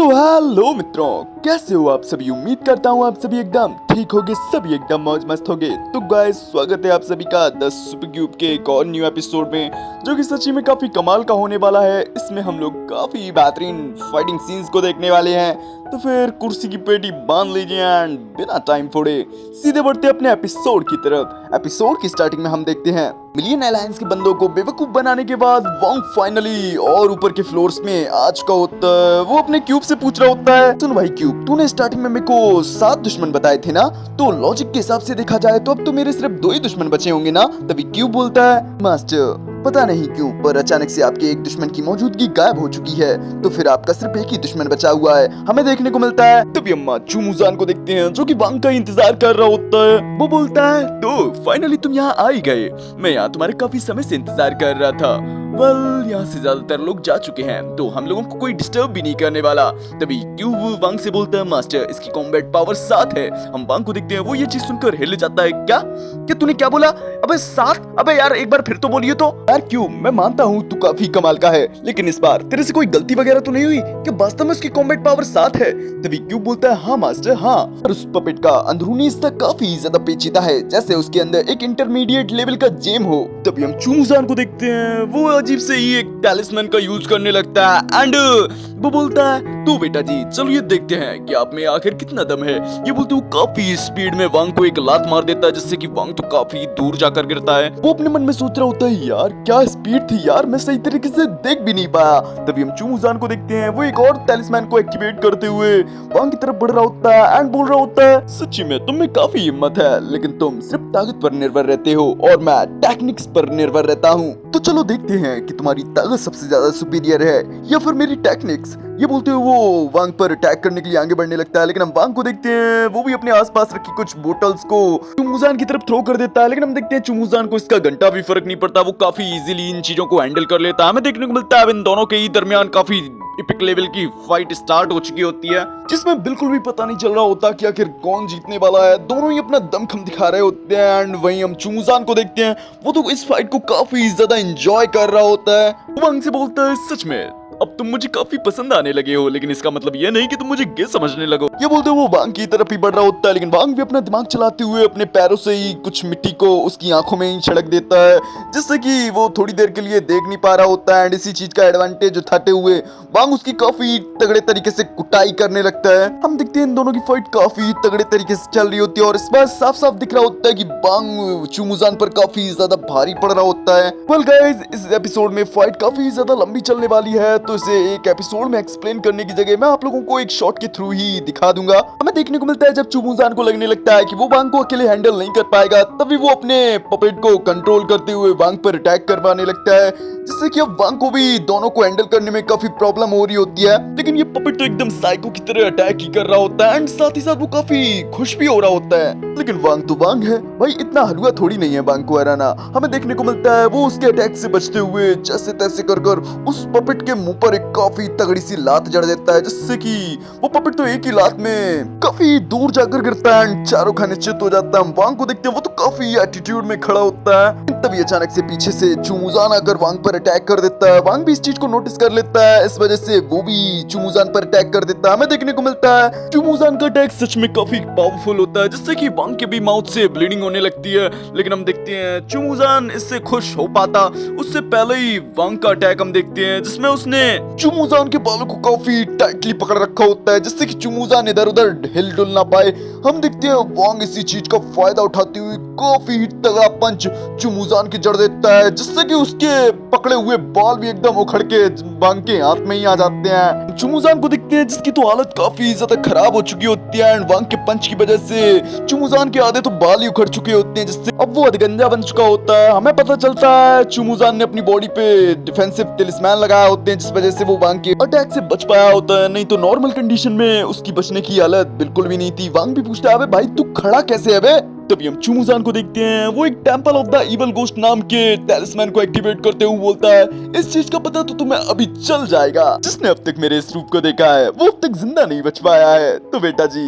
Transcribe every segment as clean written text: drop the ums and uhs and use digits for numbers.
तो हेलो मित्रों, कैसे हो आप सभी। उम्मीद करता हूँ आप सभी एकदम ठीक होगे, सभी एकदम मौज मस्त होगे। तो गाइस, स्वागत है आप सभी का द सुपर क्यूब के एक और न्यू एपिसोड में, जो कि सच्ची में काफी कमाल का होने वाला है। इसमें हम लोग काफी बेहतरीन फाइटिंग सीन्स को देखने वाले हैं। तो फिर कुर्सी की पेटी बांध लीजिए एंड बिना टाइम फोड़े सीधे बढ़ते अपने एपिसोड की तरफ। एपिसोड की स्टार्टिंग में हम देखते हैं मिलियन अलायंस के बंदों को बेवकूफ बनाने के बाद वोंग फाइनली और ऊपर के फ्लोर्स में आ चुका होता है। वो अपने क्यूब से पूछ रहा होता है, सुन भाई क्यूब, तूने स्टार्टिंग में मेरे को 7 दुश्मन बताए थे ना, तो लॉजिक के हिसाब से देखा जाए तो अब तो मेरे सिर्फ 2 ही दुश्मन बचे होंगे ना। तभी क्यूब बोलता है, मास्टर पता नहीं क्यों पर अचानक से आपके एक दुश्मन की मौजूदगी गायब हो चुकी है, तो फिर आपका सिर्फ एक ही दुश्मन बचा हुआ है, हमें देखने को मिलता है। तभी अम्मा चुमुजान को देखते हैं जो कि वांग का इंतजार कर रहा होता है। वो बोलता है, तो फाइनली तुम यहाँ आ ही गए, मैं यहाँ तुम्हारे काफी समय से इंतजार कर रहा था। वेल, यहाँ से ज्यादातर लोग जा चुके हैं, तो हम लोगों को कोई डिस्टर्ब भी नहीं करने वाला। तभी क्यूब वांग से बोलता है, मास्टर इसकी कॉम्बैट पावर 7 है। हम वांग को देखते हैं, वो ये चीज सुनकर हिल जाता है। क्या क्या तूने क्या बोला? अबे 7? अबे यार एक बार फिर तो बोलिए तो। यार क्यूब, मैं मानता हूँ तू काफी कमाल का है, लेकिन इस बार तेरे से कोई गलती वगैरह तो नहीं हुई कि वास्तव में उसकी कॉम्बैट पावर 7 है? तभी क्यूब बोलता है, हाँ मास्टर हाँ, और उस पपेट का अंदरूनी हिस्सा काफी ज्यादा पेचीदा है, जैसे उसके अंदर एक इंटरमीडिएट लेवल का जेम हो। तभी हम चुमुजान को देखते हैं, वो अजीब से ही एक टैलिस्मैन का यूज करने लगता है एंड वो बोलता है, तो बेटा जी चलो ये देखते हैं कि आप में आखिर कितना दम है। ये बोलते हुए काफी स्पीड में वांग को एक लात मार देता है, जिससे कि वांग तो काफी दूर जाकर गिरता है। वो अपने मन में सोच रहा होता है, यार क्या स्पीड थी यार, मैं सही तरीके से देख भी नहीं पाया। तभी हम चुमुजान को देखते हैं, वो एक और टैलिस्मैन को एक्टिवेट करते हुए वांग की तरफ बढ़ रहा होता है एंड बोल रहा होता है, सच्ची में तुम में काफी हिम्मत है, लेकिन तुम सिर्फ ताकत पर निर्भर रहते हो और मैं टेक्निक्स पर निर्भर रहता हूँ। तो चलो देखते हैं कि तुम्हारी ताकत सबसे ज्यादा सुपीरियर है या फिर मेरी टेक्निक्स। ये बोलते हुए वो वांग पर अटैक करने के लिए आगे बढ़ने लगता है, लेकिन हम वांग को देखते हैं, वो भी अपने आसपास रखी कुछ बोतल्स को चुमुजान की तरफ थ्रो कर देता है। लेकिन हम देखते हैं चुमुजान को इसका घंटा भी फर्क नहीं पड़ता, वो काफी इजीली इन चीजों को हैंडल कर लेता है। हमें देखने को मिलता है इन दोनों के ही दरमियान काफी एपिक लेवल की फाइट स्टार्ट हो चुकी होती है, जिसमें बिल्कुल भी पता नहीं चल रहा होता कि आखिर कौन जीतने वाला है। दोनों ही अपना दमखम दिखा रहे होते हैं एंड वहीं हम चुमुजान को देखते हैं, वो तो इस फाइट को काफी ज्यादा एंजॉय कर रहा होता है। वांग से बोलता है, सच में अब तुम मुझे काफी पसंद आने लगे हो, लेकिन इसका मतलब ये नहीं कि तुम मुझे गे समझने लगो। ये बोलते हुए वो वांग की तरफ ही बढ़ रहा होता है, लेकिन वांग भी अपना दिमाग चलाते हुए अपने पैरों से ही कुछ मिट्टी को उसकी आंखों में ही छिड़क देता है, जिससे कि वो थोड़ी देर के लिए देख नहीं पा रहा होता है। एंड इसी चीज का एडवांटेज उठाते हुए वांग उसकी काफी तगड़े तरीके से कुटाई करने लगता है। हम देखते हैं इन दोनों की फाइट काफी तगड़े तरीके से चल रही होती है और इस बार साफ साफ दिख रहा होता है कि वांग चुमुजान पर काफी ज्यादा भारी पड़ रहा होता है। वेल गाइस, इस एपिसोड में फाइट काफी ज्यादा लंबी चलने वाली है, तो इसे एक एपिसोड में एक्सप्लेन करने की जगह मैं आप लोगों को एक शॉट के थ्रू ही दिखा दूंगा। हमें देखने को मिलता है जब चुमुजान को लगने लगता है कि वो वांग को अकेले हैंडल नहीं कर पाएगा, तभी वो अपने पपेट को कंट्रोल करते हुए वांग पर अटैक करवाने लगता है, जिससे कि अब वांग को भी दोनों को हैंडल करने में काफी प्रॉब्लम हो रही होती है। लेकिन ये पपेट तो एकदम साइको की तरह अटैक ही कर रहा होता है एंड साथ ही साथ वो काफी खुश भी हो रहा होता है। लेकिन वांग तो वांग है भाई, इतना हलवा थोड़ी नहीं है वांग को हराना। हमें देखने को मिलता है वो उसके अटैक से बचते हुए जैसे तैसे कर उस पपेट के मुंह पर एक काफी तगड़ी सी लात जड़ देता है, जिससे कि वो पपेट तो एक ही लात में काफी दूर जाकर गिरता है एंड चारों खाने चित हो जाता है। हम वांग को देखते हैं, वो तो काफी एटीट्यूड में खड़ा होता है। तभी अचानक से पीछे से चुमुजान आकर वांग पर अटैक कर देता है। वांग भी इस चीज को नोटिस कर लेता है, इस वजह से वो भी चुमुजान पर अटैक कर देता है। हमें देखने को मिलता है चुमुजान का अटैक सच में काफी पावरफुल होता है, जिससे कि वांग के भी माउथ से ब्लीडिंग होने लगती है। लेकिन हम देखते हैं चुमुजान इससे खुश हो पाता उससे पहले ही वांग का अटैक हम देखते हैं, जिसमें उसने चुमुजान के बालों को काफी टाइटली पकड़ रखा होता है, जिससे कि चुमुजान इधर उधर हिल डुल ना पाए। हम देखते हैं वांग इसी चीज का फायदा उठाते हुए काफी तगड़ा पंच चुमुजान की जड़ देता है, जिससे कि उसके पकड़े हुए बाल भी एकदम उखड़ के वांग के हाथ में ही आ जाते हैं। चुमुजान को देखते हैं जिसकी तो हालत काफी ज्यादा खराब हो चुकी होती है एंड वांग के पंच की वजह से चुमुजान के आधे तो बाल ही उखड़ चुके होते हैं, जिससे अब वो अधगंजा बन चुका होता है। हमें पता चलता है चुमुजान ने अपनी बॉडी पे डिफेंसिव टिलिस्मैन लगाया होते हैं, जिस वजह से वो वांग के अटैक से बच पाया होता है, नहीं तो नॉर्मल कंडीशन में उसकी बचने की हालत बिल्कुल भी नहीं थी। वांग भी पूछता है, अबे भाई तू खड़ा कैसे है बे? तभी हम चुमुजान को देखते हैं, वो एक temple of the evil ghost नाम के टैलिस्मैन को एक्टिवेट करते हुए बोलता है, इस चीज का पता तो तुम्हें अभी चल जाएगा। जिसने अब तक मेरे इस रूप को देखा है वो अब तक जिंदा नहीं बच पाया है। तो बेटा जी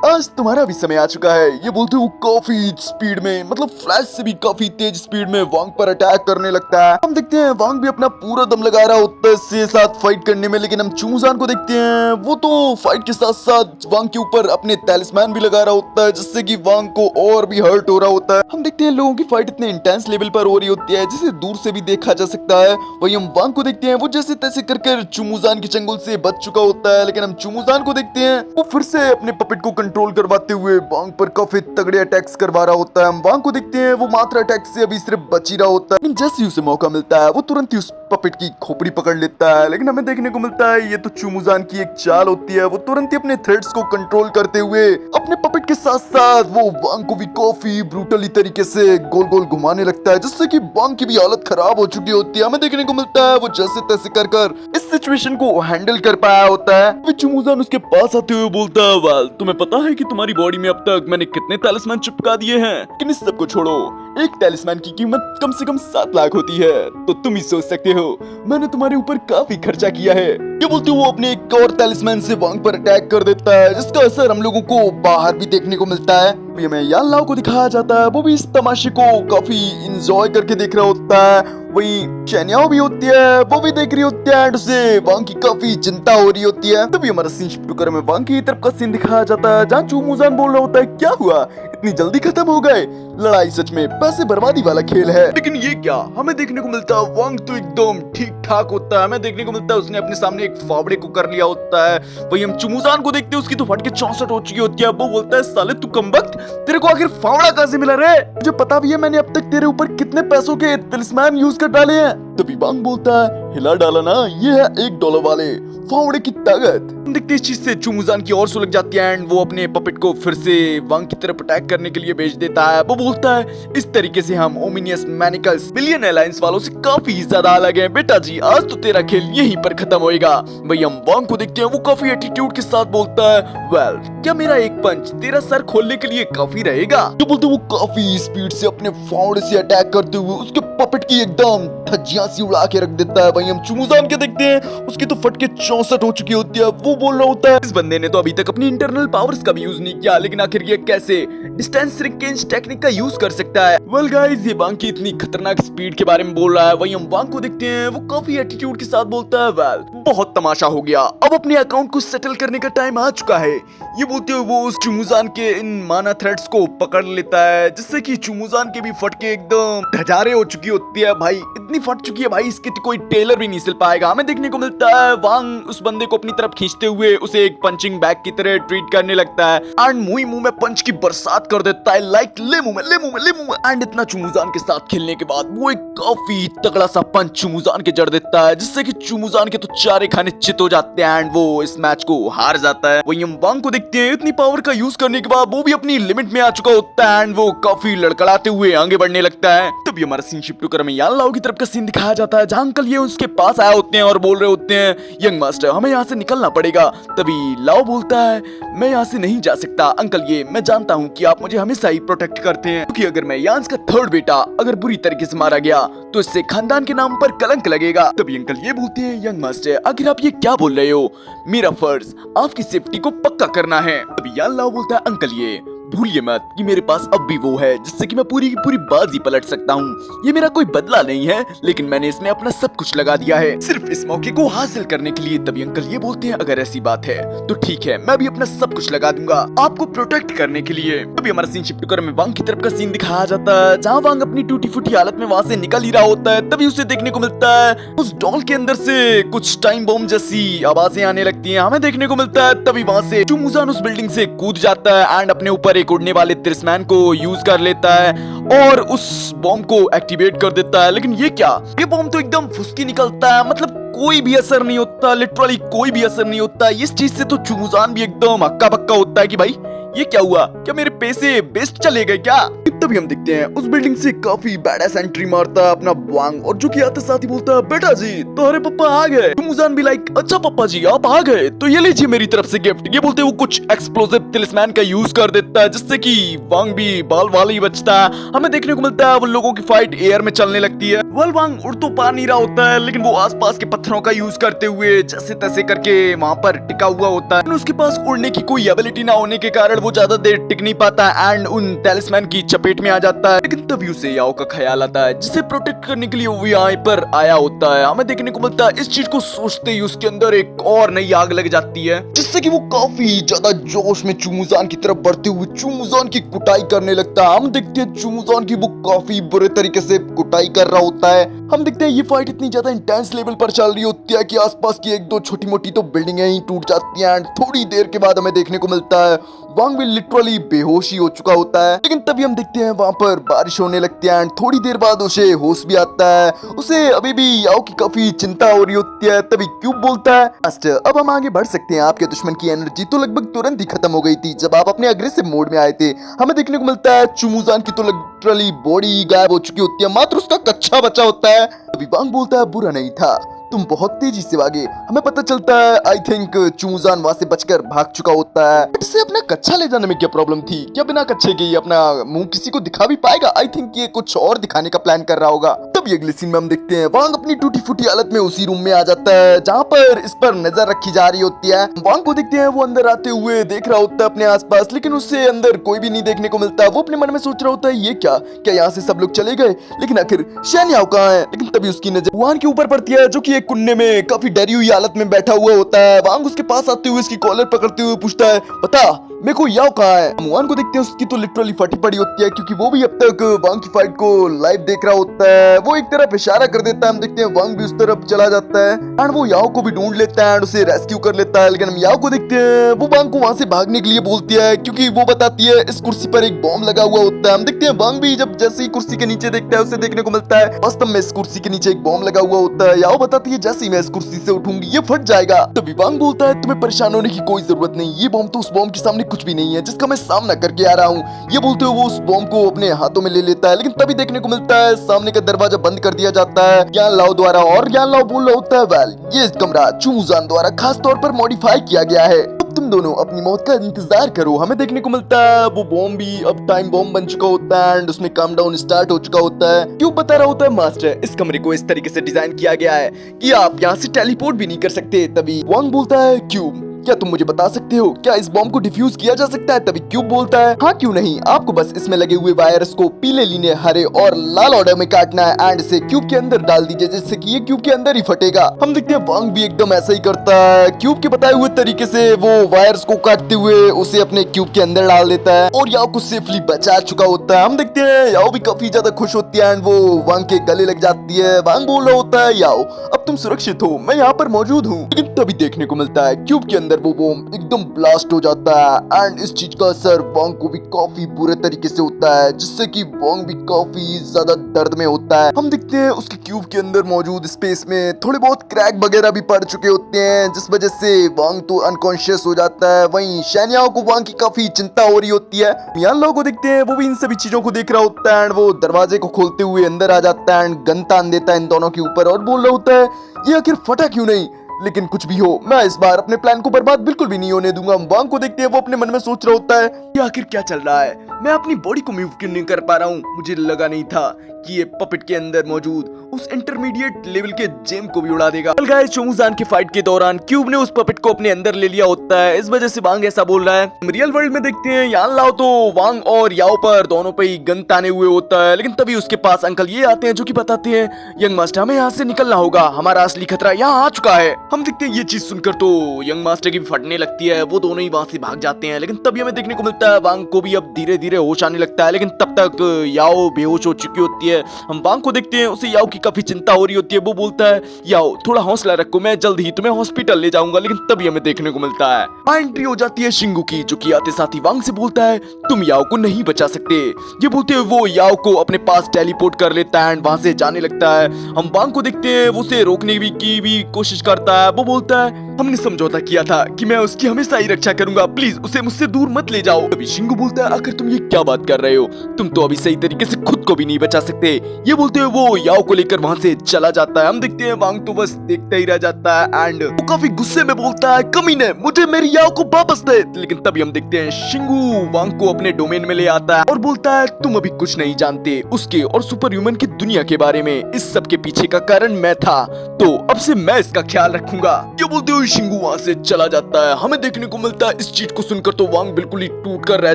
आज तुम्हारा भी समय आ चुका है। ये बोलते वो काफी स्पीड में, मतलब फ्लैश से भी काफी तेज स्पीड में वांग पर अटैक करने लगता है। हम देखते हैं वांग भी अपना पूरा दम लगा रहा होता है इसके साथ फाइट करने में, लेकिन हम चुमुजान को देखते हैं वो तो फाइट के साथ साथ वांग के ऊपर अपने टैलिस्मैन भी लगा रहा होता है, जिससे कि वांग को और भी हर्ट हो रहा होता है। हम देखते हैं लोगों की फाइट इतने इंटेंस लेवल पर हो रही होती है जिसे दूर से भी देखा जा सकता है। वही हम वांग को देखते हैं वो जैसे तैसे कर चुमुजान के चंगुल से बच चुका होता है, लेकिन हम चुमुजान को देखते हैं वो फिर से अपने पपेट को कंट्रोल करवाते हुए वांग पर काफी तगड़े अटैक्स करवा रहा होता है। हम वांग को देखते हैं वो मात्र अटैक से अभी सिर्फ बच ही रहा होता है, लेकिन जैसे ही उसे मौका मिलता है वो तुरंत ही उस पपेट की खोपड़ी पकड़ लेता है। लेकिन हमें देखने को मिलता है ये तो चुमुजान की एक चाल होती है। वो तुरंत ही अपने थ्रेड्स को कंट्रोल करते हुए अपने पपेट के साथ साथ वो वांग को भी काफी ब्रूटली तरीके से गोल गोल घुमाने लगता है, जिससे कि वांग की भी हालत खराब हो चुकी होती है। हमें देखने को मिलता है वो जैसे तैसे कर इस सिचुएशन को हैंडल कर पाया होता है। चुमुजान उसके पास आते हुए बोलता है, वाल तुम्हें पता है कि तुम्हारी बॉडी में अब तक मैंने कितने टैलिस्मैन चिपका दिए हैं? लेकिन इस सब को छोड़ो, एक टैलिस्मैन की कीमत कम से कम 7 लाख होती है, तो तुम ही सोच सकते हो मैंने तुम्हारे ऊपर काफी खर्चा किया है। ये बोलते वो अपने एक और टैलिस्मैन से वांग पर अटैक कर देता है, जिसका असर हम लोगों को बाहर भी देखने को मिलता है। अभी हमें यान लाओ को दिखाया जाता है, वो भी इस तमाशे को काफी इंजॉय करके देख रहा होता है। वही चैनियाओ भी होती है, वो भी देख रही होती है एंड उसे वांग की काफी चिंता हो रही होती है। तभी हमारा सीन शिफ्ट कर में वांग की तरफ का सीन दिखाया जाता है, जहाँ चुमुजान बोल रहा होता है, क्या हुआ इतनी जल्दी खत्म हो गए? लड़ाई सच में पैसे बर्बादी वाला खेल है। लेकिन ये क्या, हमें देखने को मिलता है वांग तो एकदम ठीक ठाक होता है। हमें देखने को मिलता है उसने अपने सामने एक फावड़े को कर लिया होता है। वही हम चुमुजान को देखते हैं उसकी तो फट के 64 हो चुकी होती है। वो बोलता है, साले तू कमबख्त, तेरे को आखिर फावड़ा कहां से मिला रे? मुझे पता भी है मैंने अब तक तेरे ऊपर कितने पैसों के टैलिस्मैन यूज कर डाले हैं। तभी वांग बोलता है, हिला डाला ना, ये है $1 वाले फावड़े की ताकत। हम देखते इस चीज से चुमुजान की और सुलग जाती है एंड वो अपने पपेट को फिर से वांग की तरफ अटैक करने के लिए भेज देता है। वो बोलता है, इस तरीके से हम ओमिनियस मैनिकल्स बिलियन एलायंस वालों से काफी ज्यादा अलग हैं। बेटा जी आज तो तेरा खेल यहीं पर खत्म होएगा। वही हम वांग को देखते हैं वो काफी एटीट्यूड के साथ बोलता है, वेल क्या मेरा एक पंच तेरा सर खोलने के लिए काफी रहेगा? जो बोलते वो काफी स्पीड से अपने फावड़े से अटैक करते हुए उसके पपेट की एकदम धज्जियां सी उड़ा के रख देता है। वही हम चुमुजान के देखते हैं उसकी तो फट के 64 हो चुकी होती है। वो बोल रहा होता है, इस बंदे ने तो अभी तक अपनी इंटरनल पावर्स का भी यूज नहीं किया, लेकिन आखिर ये कैसे डिस्टेंस श्रिंकेज टेक्निक का यूज कर सकता है? वेल गाइस, ये वांग की इतनी खतरनाक स्पीड के बारे में बोल रहा है। वही हम वांग को देखते हैं वो काफी एटीट्यूड के साथ बोलता है, वेल बहुत तमाशा हो गया, अब अपने अकाउंट को सेटल करने का टाइम आ चुका है। ये बोलते हुए वो उस चुमुजान के इन माना थ्रेड्स को पकड़ लेता है, जिससे कि चुमुजान के भी फटके एकदम ढजारे हो चुकी होती है। भाई इतनी फट चुकी है भाई, इसके कोई टेलर भी नहीं सिल पाएगा। हमें देखने को मिलता है वांग उस बंदे को अपनी तरफ खींचते हुए उसे एक पंचिंग बैग की तरह ट्रीट करने लगता है एंड मुंह में पंच की बरसात कर देता है, लाइक ले मुंह में, ले मुंह में, ले मुंह में। एंड इतना चुमुजान के साथ खेलने के बाद वो एक काफी तगड़ा सा पंच चुमुजान के जड़ देता है, जिससे कि चुमुजान के तो चारे खाने चित हो जाते हैं एंड वो इस मैच को हार जाता है। वही हम वांग को देखते हैं इतनी पावर का यूज करने के बाद वो भी अपनी लिमिट में आ चुका होता है एंड वो काफी लड़खड़ाते हुए आगे बढ़ने लगता है। तभी हमारा सीन शिफ्ट कर में यान लाओ की तरफ का सीन दिखाया जाता है, जहां अंकल ये उसके पास आए होते हैं और बोल रहे होते हैं, यंग मास्टर हमें यहाँ से निकलना पड़ेगा। तभी लाओ बोलता है, मैं यहाँ से नहीं जा सकता अंकल, ये मैं जानता हूँ कि आप मुझे हमेशा ही प्रोटेक्ट करते हैं, क्योंकि अगर मैं यांस का थर्ड बेटा अगर बुरी तरीके से मारा गया तो इससे खानदान के नाम पर कलंक लगेगा। तभी अंकल ये बोलते हैं, यंग मास्टर आखिर आप ये क्या बोल रहे हो, मेरा फर्ज आपकी सेफ्टी को पक्का करना है। तभी यान लाओ बोलता है, अंकल ये भूलिए मत कि मेरे पास अब भी वो है जिससे कि मैं पूरी की पूरी बाजी पलट सकता हूँ। ये मेरा कोई बदला नहीं है, लेकिन मैंने इसमें अपना सब कुछ लगा दिया है सिर्फ इस मौके को हासिल करने के लिए। तभी अंकल ये बोलते हैं, अगर ऐसी बात है तो ठीक है, मैं भी अपना सब कुछ लगा दूंगा आपको प्रोटेक्ट करने के लिए। तभी हमारा सीन शिफ्ट कर में वांग की तरफ का सीन दिखाया जाता है, जहाँ वांग अपनी टूटी फूटी हालत में वहाँ से निकल ही रहा होता है। तभी उसे देखने को मिलता है उस डॉल के अंदर से कुछ टाइम बॉम्ब जैसी आवाजें आने लगती है। हमें देखने को मिलता है तभी वहाँ से चुमुजान उस बिल्डिंग से कूद जाता है एंड अपने ऊपर एक उड़ने वाले टैलिस्मैन को यूज कर लेता है और उस बॉम्ब को एक्टिवेट कर देता है। लेकिन ये क्या, ये बॉम्ब तो एकदम फुसकी निकलता है, मतलब कोई भी असर नहीं होता, लिटरली कोई भी असर नहीं होता। इस चीज से तो चुमुजान भी एकदम हक्का बक्का होता है कि भाई ये क्या हुआ, क्या मेरे पैसे बेस्ट चले गए क्या? तभी हम देखते हैं उस बिल्डिंग से काफी बैडास एंट्री मारता है अपना वांग, और जो कि आते साथ ही बोलता है, बेटा जी तुम्हारे पापा आ गए। चुमुजान भी लाइक, अच्छा पापा जी आप आ गए तो ये लीजिए मेरी तरफ से गिफ्ट। ये बोलते वो कुछ एक्सप्लोसिव टैलिस्मैन का यूज कर देता है, जिससे कि वांग भी बाल वाल ही बचता है। हमें देखने को मिलता है वो लोगों की फाइट एयर में चलने लगती है। वेल वांग उड़ तो पा नहीं रहा होता है, लेकिन वो आसपास के पत्थरों का यूज करते हुए जैसे तैसे करके वहां पर टिका हुआ होता है। उसके पास उड़ने की कोई एबिलिटी ना होने के कारण वो ज्यादा देर टिक नहीं पाता एंड उन टैलिस्मैन की चपेट में आ जाता है। लेकिन तभी उसे याओ का ख्याल आता है जिसे प्रोटेक्ट करने के लिए वो यहाँ पर आया होता है। हमें देखने को मिलता है इस चीज को सोचते ही उसके अंदर एक और नई आग लग जाती है, जिससे कि वो काफी ज्यादा जोश में चुमुजान की तरफ बढ़ते हुए चुमुजान की कुटाई करने लगता है। हम देखते हैं चुमुजान की वो काफी बुरे तरीके से कुटाई कर रहा होता है। हम देखते हैं ये फाइट इतनी ज्यादा इंटेंस लेवल पर चल रही होती है कि आसपास की एक दो छोटी मोटी तो बिल्डिंगें ही टूट जाती हैं एंड थोड़ी देर के बाद हमें देखने को मिलता है वांग भी लिटरली बेहोश ही हो चुका होता है। लेकिन तभी हम देखते हैं वहाँ पर बारिश होने लगती है एंड थोड़ी देर बाद उसे होश भी आता है। उसे अभी भी याओ की काफी चिंता हो रही होती है। तभी क्यूब बोलता है मास्टर अब हम आगे बढ़ सकते हैं, आपके दुश्मन की एनर्जी तो लगभग तुरंत ही खत्म हो गई थी जब आप अपने अग्रेसिव मोड में आए थे। हमें देखने को मिलता है चुमुजान की तो लिटरली बॉडी गायब हो चुकी होती है, मात्र उसका कच्चा बचा होता है। तभी वांग बोलता है बुरा नहीं था, तुम बहुत तेजी से भागे। हमें पता चलता है आई थिंक चुमुजान वहां से बचकर भाग चुका होता है। इससे अपना कच्चा ले जाने में क्या प्रॉब्लम थी? क्या बिना कच्चे के ही अपना मुंह किसी को दिखा भी पाएगा? आई थिंक ये कुछ और दिखाने का प्लान कर रहा होगा। तभी अगले सीन में हम देखते हैं वांग अपनी टूटी फूटी हालत में उसी रूम में आ जाता है जहाँ पर इस पर नजर रखी जा रही होती है। वांग को देखते हैं वो अंदर आते हुए देख रहा होता है अपने आसपास, लेकिन उससे अंदर कोई भी नहीं देखने को मिलता। वो अपने मन में सोच रहा होता है ये क्या यहाँ से सब लोग चले गए, लेकिन आखिर शैन याओ कहाँ है? लेकिन तभी उसकी नजर वांग के ऊपर पड़ती है जो कि एक कुन्ने में काफी डरी हुई हालत में बैठा हुआ होता है। वांग उसके पास आते हुए उसकी कॉलर पकड़ते हुए पूछता है बता मेरे को याओ कहाँ है? हम वांग को देखते हैं उसकी तो लिटरली फटी पड़ी होती है क्योंकि वो भी अब तक वांग की फाइट को लाइव देख रहा होता है। वो एक तरफ इशारा कर देता है, हम देखते हैं वांग भी उस तरफ चला जाता है एंड वो याओ को भी ढूंढ लेता है एंड उसे रेस्क्यू कर लेता है। लेकिन हम याओ को देखते हैं वो वांग को वहां से भागने के लिए बोलती है क्योंकि वो बताती है इस कुर्सी पर एक बॉम्ब लगा हुआ होता है। हम देखते हैं वांग भी जब जैसे ही कुर्सी के नीचे देखता है उसे देखने को मिलता है वास्तव में इस कुर्सी के नीचे एक बॉम्ब लगा हुआ होता है। याओ बताती है जैसे ही मैं इस कुर्सी से उठूंगी ये फट जाएगा। तभी वांग बोलता है तुम्हें परेशान होने की कोई जरूरत नहीं, ये बॉम्ब तो उस बॉम्ब के सामने कुछ भी नहीं है जिसका मैं सामना करके आ रहा हूँ। ये बोलते हुए वो उस बॉम्ब को अपने हाथों में ले लेता है। लेकिन तभी देखने को मिलता है सामने का दरवाजा बंद कर दिया जाता है यान लाओ द्वारा, और यान लाओ बोल रहा होता है वेल ये कमरा चुमुजान द्वारा खास तौर पर मॉडिफाई किया गया है, अब तुम दोनों अपनी मौत का इंतजार करो। हमें देखने को मिलता है वो बॉम्ब भी अब टाइम बॉम्ब बन चुका होता है एंड उसमें काम डाउन स्टार्ट हो चुका होता है। क्यों बता रहा होता है मास्टर इस कमरे को इस तरीके से डिजाइन किया गया है कि आप यहाँ से टेलीपोर्ट भी नहीं कर सकते। तभी वांग बोलता है क्यों क्या तुम मुझे बता सकते हो क्या इस बॉम्ब को डिफ्यूज किया जा सकता है? तभी क्यूब बोलता है हाँ क्यों नहीं, आपको बस इसमें लगे हुए वायरस को पीले, लीले, हरे और लाल ऑर्डर में काटना है एंड इसे क्यूब के अंदर डाल दीजिए जिससे कि ये क्यूब के अंदर ही फटेगा। हम देखते हैं वांग भी एकदम ऐसा ही करता है, क्यूब के बताए हुए तरीके से वो वायरस को काटते हुए उसे अपने क्यूब के अंदर डाल देता है और याओ को सेफली बचा चुका होता है। हम देखते हैं याओ भी काफी ज्यादा खुश होती है एंड वो वांग के गले लग जाती है। वांग बोल रहा होता है याओ अब तुम सुरक्षित हो, मैं यहाँ पर मौजूद हूँ। लेकिन तभी देखने को मिलता है क्यूब के अंदर वो बॉम्ब एकदम ब्लास्ट हो जाता है एंड इस चीज का असर वांग को भी काफी बुरे तरीके से होता है जिससे कि वांग भी काफी ज्यादा दर्द में होता है। हम देखते हैं उसके क्यूब के अंदर मौजूद स्पेस में थोड़े बहुत क्रैक वगैरह भी पड़ चुके होते हैं जिस वजह से वांग तो अनकॉन्शियस हो जाता है। वहीं शैन याओ को वांग की काफी चिंता हो रही होती है। यान लाओ को देखते हैं वो भी इन सभी चीजों को देख रहा होता है एंड वो दरवाजे को खोलते हुए अंदर आ जाता है एंड गन तान देता है इन दोनों के ऊपर और बोल रहा होता है ये आखिर फटा क्यों नहीं? लेकिन कुछ भी हो मैं इस बार अपने प्लान को बर्बाद बिल्कुल भी नहीं होने दूंगा। वांग को देखते हैं वो अपने मन में सोच रहा होता है ये आखिर क्या चल रहा है, मैं अपनी बॉडी को मूव क्यों नहीं कर पा रहा हूँ? मुझे लगा नहीं था कि ये पपेट के अंदर मौजूद उस इंटरमीडिएट लेवल के जेम को भी उड़ा देगा। गाइस चुमुजान की फाइट के दौरान क्यूब ने उस पपेट को अपने अंदर ले लिया होता है, इस वजह से वांग ऐसा बोल रहा है। रियल वर्ल्ड में देखते हैं यान लाओ तो वांग और याओ पर दोनों पे ही गन ताने हुए होता है। लेकिन तभी उसके पास अंकल ये आते हैं जो कि बताते हैं यंग मास्टर हमें यहाँ से निकलना होगा, हमारा असली खतरा यहाँ आ चुका है। हम देखते हैं ये चीज सुनकर तो यंग मास्टर की भी फटने लगती है, वो दोनों ही वहां से भाग जाते हैं। लेकिन तभी हमें देखने को मिलता है वांग को भी अब धीरे धीरे होश आने लगता है। लेकिन तब तक याओ बेहोश हो चुकी होती है। हम वांग को देखते हैं उसे याओ की काफी चिंता हो रही होती है। वो बोलता है याओ थोड़ा हौसला रखो, मैं जल्द ही तुम्हें हॉस्पिटल ले जाऊंगा। लेकिन तभी हमें देखने को मिलता है एंट्री हो जाती है शिंगू की जो कि आते साथ ही वांग से बोलता है तुम याओ को नहीं बचा सकते। ये बोलते हुए वो याओ को अपने पास टेलीपोर्ट कर लेता है एंड वहां से जाने लगता है। हम वांग को देखते हैं वो उसे रोकने की भी कोशिश करता है। वो बोलता है हमने समझौता किया था कि मैं उसकी हमेशा ही रक्षा करूंगा, प्लीज उसे मुझसे दूर मत ले जाओ। अभी शिंगू बोलता है आखिर तुम ये क्या बात कर रहे हो, तुम तो अभी सही तरीके से खुद को भी नहीं बचा सकते। ये बोलते हुए वो याओ को लेकर वहां से चला जाता है। हम देखते हैं वांग तो बस देखता ही रह जाता है एंड वो काफी गुस्से में बोलता है कमीने मुझे मेरी याओ को वापस दे। लेकिन तभी हम देखते हैं शिंगू वांग को अपने डोमेन में ले आता है और बोलता है तुम अभी कुछ नहीं जानते उसके और सुपर ह्यूमन की दुनिया के बारे में, इस सब के पीछे का कारण मैं था, तो अब से मैं इसका ख्याल रखूंगा। ये बोलते हुए हुई शिंगू वहां से चला जाता है। हमें देखने को मिलता है इस चीज को सुनकर तो वांग बिल्कुल ही टूट कर रह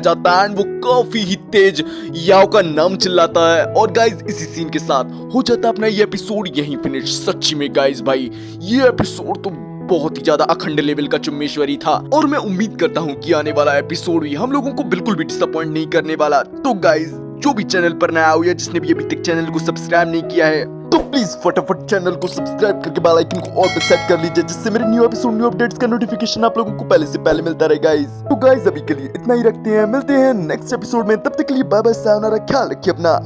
जाता है एंड वो काफी ही तेज याओ का नाम चिल्लाता है। और गाइज इसी सीन के साथ हो जाता है अपना ये एपिसोड यहीं फिनिश। सच्ची में गाइज भाई ये एपिसोड तो बहुत ही ज्यादा अखंड लेवल का चुम्मेश्वरी था और मैं उम्मीद करता हूँ कि आने वाला एपिसोड भी हम लोगों को बिल्कुल भी डिसअपॉइंट नहीं करने वाला। तो गाइज जो भी चैनल पर नया हुआ है, जिसने भी अभी तक चैनल को सब्सक्राइब नहीं किया है, तो प्लीज फटाफट चैनल को सब्सक्राइब करके बेल आइकन को ऑल पे सेट कर लीजिए, जिससे मेरे न्यू एपिसोड न्यू अपडेट्स का नोटिफिकेशन आप लोगों को पहले से पहले मिलता रहे गाइज। तो गाइज अभी के लिए इतना ही रखते हैं, मिलते हैं नेक्स्ट एपिसोड में। तब तक के लिए बाय बाय, सायोनारा, ख्याल रखिए अपना।